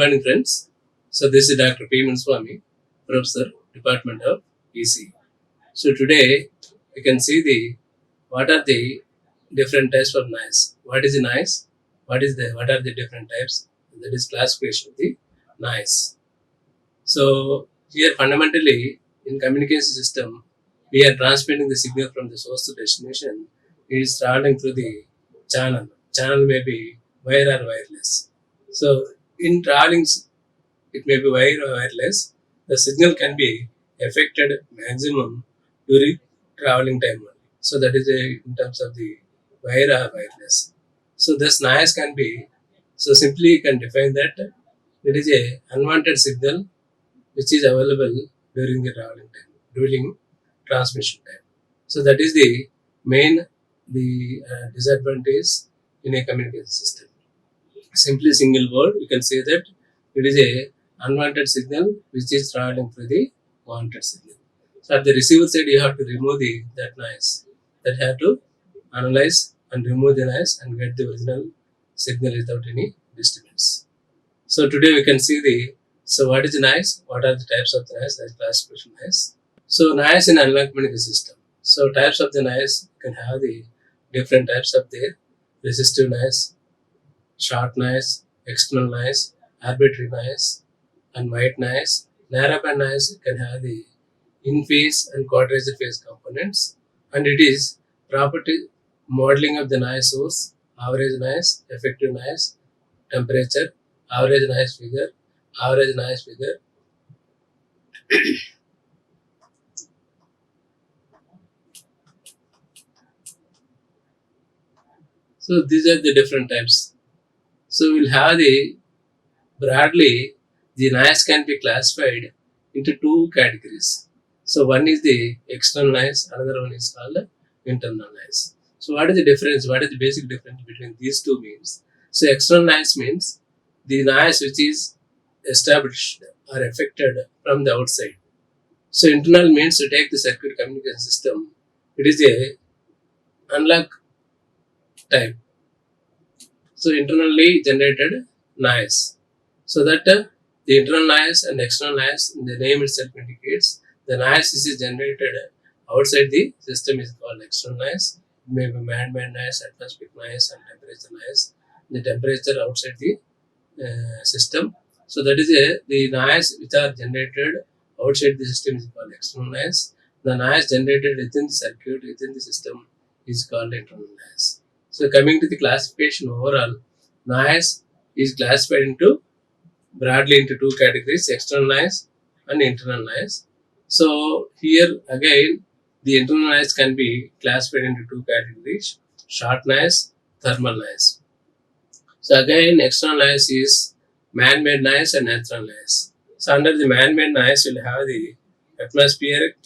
morning, friends. So this is Dr. P. Swami, Professor, Department of EC. So today we can see what are the different types of noise. What is the noise? What are the different types? That is classification of the noise. So here fundamentally in communication system we are transmitting the signal from the source to destination. It is traveling through the channel. Channel may be wire or wireless. So in traveling it may be wire or wireless. The signal can be affected maximum during traveling time only. So that is in terms of the wire or wireless. So this noise can be, so simply you can define that it is a unwanted signal which is available during the traveling time, during transmission time. So that is the main disadvantage in a communication system. Simply single word, you can say that it is a unwanted signal which is traveling through the wanted signal. So at the receiver side, you have to remove that noise. That have to analyze and remove the noise and get the original signal without any disturbance. So today we can see so what is the noise? What are the types of the noise? That's classification noise. So noise in analog communication system. So types of the noise, you can have the different types of the resistive noise, short noise, external noise, arbitrary noise, and white noise. Narrowband noise can have the in phase and quadrature phase components, and it is property modeling of the noise source, average noise, effective noise, temperature, average noise figure, average noise figure. So these are the different types. So we'll have broadly the noise can be classified into two categories. So one is the external noise, another one is called internal noise. So what is the difference? What is the basic difference between these two means? So external noise means the noise which is established or affected from the outside. So internal means to take the circuit communication system. It is a analog type. So internally generated noise. So that the internal noise and external noise, the name itself indicates the noise is generated outside the system is called external noise. It may be man-made noise, atmospheric noise, and temperature noise. The temperature outside the system. So that is the noise which are generated outside the system is called external noise. The noise generated within the circuit, within the system is called internal noise. So coming to the classification overall, noise is classified broadly into two categories, external noise and internal noise. So here again, the internal noise can be classified into two categories, short noise, thermal noise. So again, external noise is man-made noise and natural noise. So under the man-made noise, you'll have the atmospheric,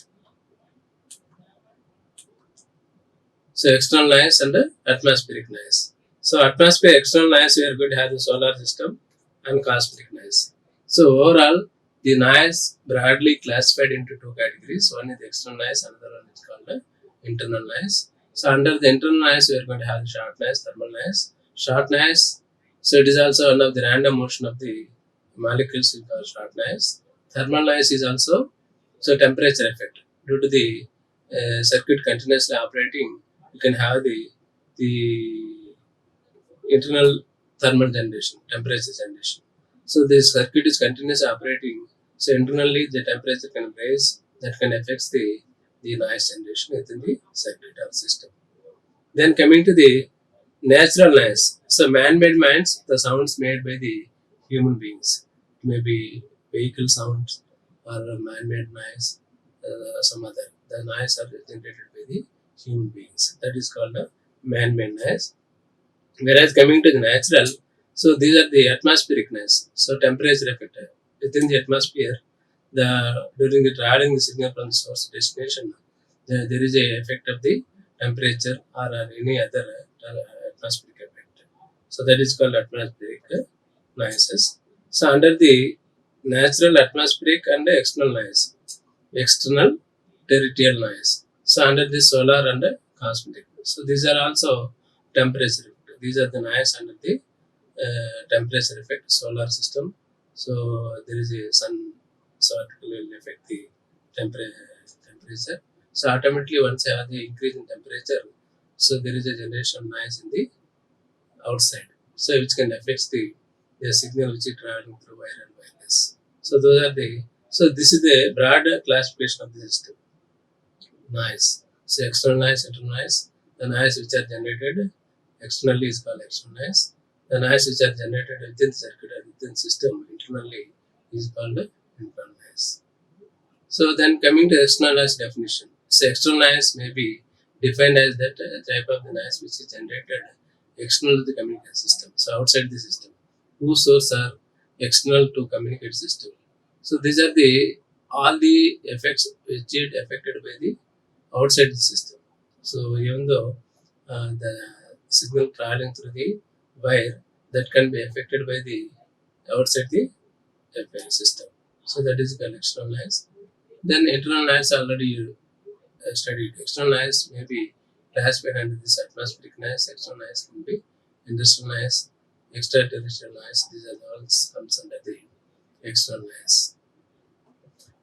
so external noise and atmospheric noise. So atmospheric external noise, we are going to have the solar system and cosmic noise. So overall, the noise broadly classified into two categories. One is the external noise, another one is called internal noise. So under the internal noise, we are going to have the short noise, thermal noise. Short noise, so it is also one of the random motion of the molecules is called short noise. Thermal noise is also so temperature effect due to the circuit continuously operating. You can have the internal thermal generation, temperature generation. So this circuit is continuously operating. So internally the temperature can rise, that can affect the noise generation within the circuit or system. Then coming to the natural noise. So man-made means the sounds made by the human beings. Maybe vehicle sounds or man-made noise, some other. The noise are generated by the human beings. That is called a man-made noise. Whereas coming to the natural, so these are the atmospheric noise. So temperature effect within the atmosphere, during the traveling the signal from the source to destination, there is a effect of the temperature or any other atmospheric effect. So that is called atmospheric noises. So under the natural, atmospheric and external noise, external terrestrial noise. So under the solar and cosmic. So these are also temperature effect. These are the noise under the temperature effect, solar system, So there is a sun, so it will affect the temperature. So automatically once you have the increase in temperature, so there is a generation of noise in the outside, so which can affect the signal which is traveling through wire and wireless. So those are the, so this is the broader classification of the system. Noise. So external noise, internal noise. The noise which are generated externally is called external noise. The noise which are generated within the circuit or within system internally is called internal noise. So then coming to external noise definition. So external noise may be defined as that type of the noise which is generated external to the communication system. So outside the system, whose source are external to communicate system. So these are the all the effects which is affected by the outside the system. So even though the signal traveling through the wire, that can be affected by the outside the system. So that is called external noise. Then internal noise already you studied. External noise may be classified under this atmospheric noise. External noise can be industrial noise, extraterrestrial noise. These are all comes under the external noise.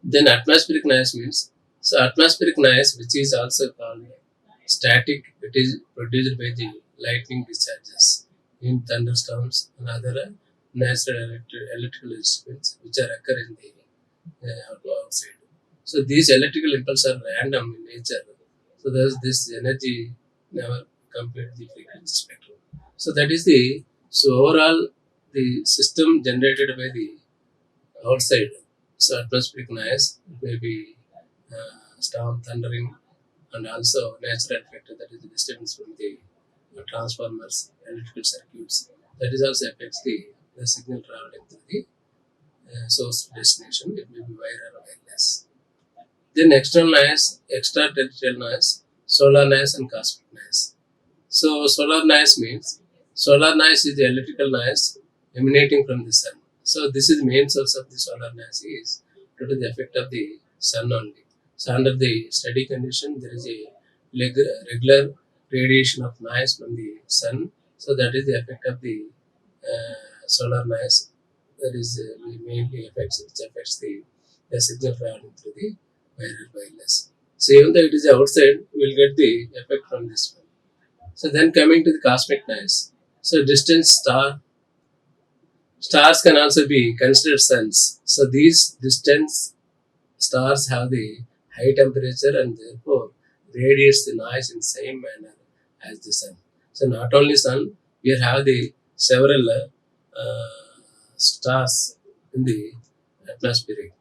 Then atmospheric noise means, so atmospheric noise, which is also called static, it is produced by the lightning discharges in thunderstorms and other natural electrical instruments which are occur in the outside. So these electrical impulses are random in nature. So thus this energy never complete the frequency spectrum. So that is the, so overall the system generated by the outside. So atmospheric noise, it may be storm, thundering, and also natural factor, that is the disturbance from the transformers, electrical circuits. That is also affects the signal traveling through the source destination. It may be wire or wireless. Then external noise, extraterrestrial noise, solar noise, and cosmic noise. So solar noise means, solar noise is the electrical noise emanating from the sun. So this is the main source of the solar noise is due to the effect of the sun only. So under the steady condition, there is a regular radiation of noise from the sun. So that is the effect of the solar noise. That is mainly affects, which affects the signal traveling through the wire wireless. So even though it is outside, we will get the effect from this one. So then coming to the cosmic noise. So distant stars can also be considered suns. So these distant stars have the high temperature and therefore radiates the noise in the same manner as the sun. So not only sun, we have the several stars in the atmosphere.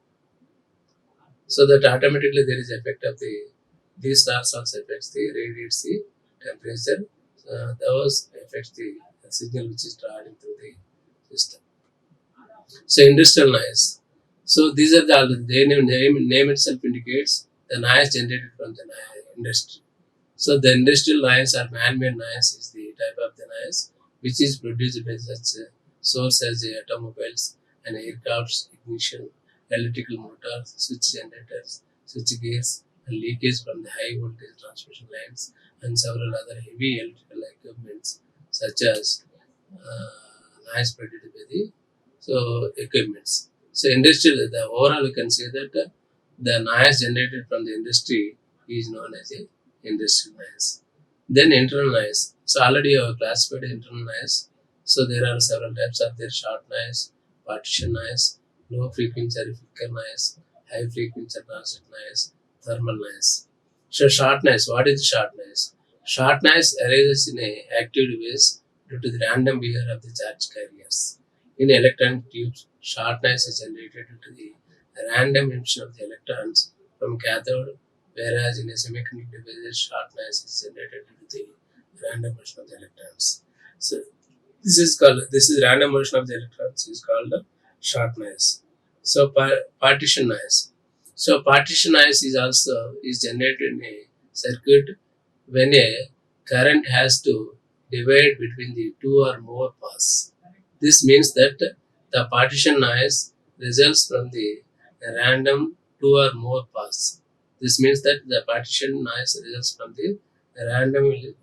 So that automatically there is effect of these stars also affects the radiates the temperature. Those affects the signal which is traveling through the system. So industrial noise. So these are the name itself indicates the noise generated from the industry. So the industrial noise or man-made noise is the type of the noise which is produced by such a source as the automobiles and aircrafts, ignition, electrical motors, switch generators, switch gears, and leakage from the high voltage transmission lines and several other heavy electrical equipments such as noise produced by the equipments. So industrial, the overall we can say that the noise generated from the industry is known as a industrial noise. Then internal noise. So already you have classified internal noise. So there are several types of their short noise, partition noise, low frequency flicker noise, high frequency transit noise, thermal noise. So short noise, what is short noise? Short noise arises in a active device due to the random behavior of the charge carriers. In electron tubes, short noise is generated due to the random emission of the electrons from cathode, whereas in a semiconductor device, short noise is generated due to the random motion of the electrons. So this is random motion of the electrons is called short noise. So partition noise. So partition noise is also is generated in a circuit when a current has to divide between the two or more paths. This means that the partition noise results from the random two or more paths. This means that the partition noise results from the random in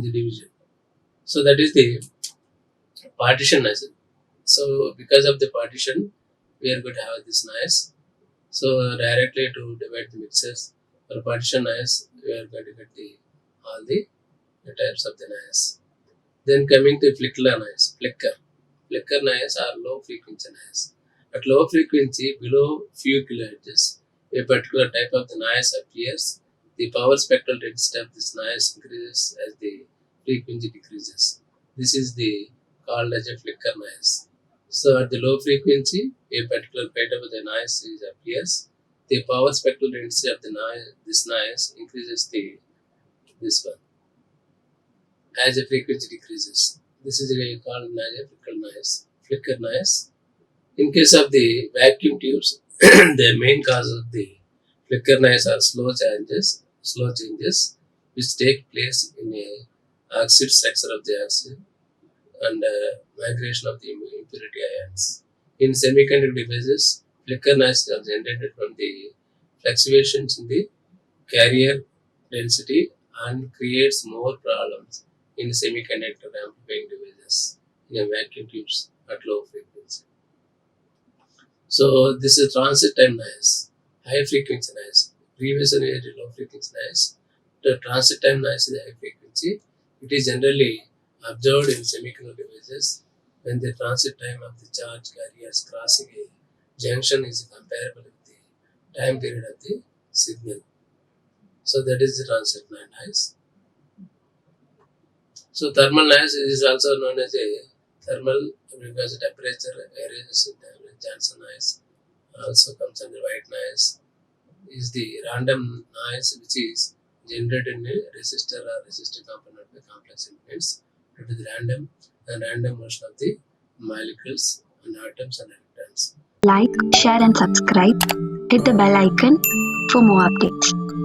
the division. So that is the partition noise. So because of the partition, we are going to have this noise. So directly to divide the mixers or partition noise, we are going to get all the types of the noise. Then coming to flicker noise. Flicker noise are low frequency noise. At low frequency, below few kilohertz, a particular type of the noise appears. The power spectral density of this noise increases as the frequency decreases. This is the called as a flicker noise. So at the low frequency, a particular type of the noise appears. The power spectral density of the noise, this noise increases this one as the frequency decreases. This is called as a flicker noise. In case of the vacuum tubes, the main cause of the flicker noise are slow changes which take place in a oxide structure of the oxygen and migration of the impurity ions. In semiconductor devices, flicker noise is generated from the fluctuations in the carrier density and creates more problems in semiconductor amplifying devices in a vacuum tubes at low frequency. So this is transit time noise, high frequency noise. Previous and low frequency noise. The transit time noise is high frequency. It is generally observed in semiconductor devices when the transit time of the charge carriers crossing a junction is comparable with the time period of the signal. So that is the transit noise. So thermal noise is also known as a thermal because the temperature arises in the Johnson noise. Also comes under white noise. Is the random noise which is generated in a resistor or resistor component with complex impedance due to the random motion of the molecules and atoms and electrons. Like, share and subscribe. Hit the bell icon for more updates.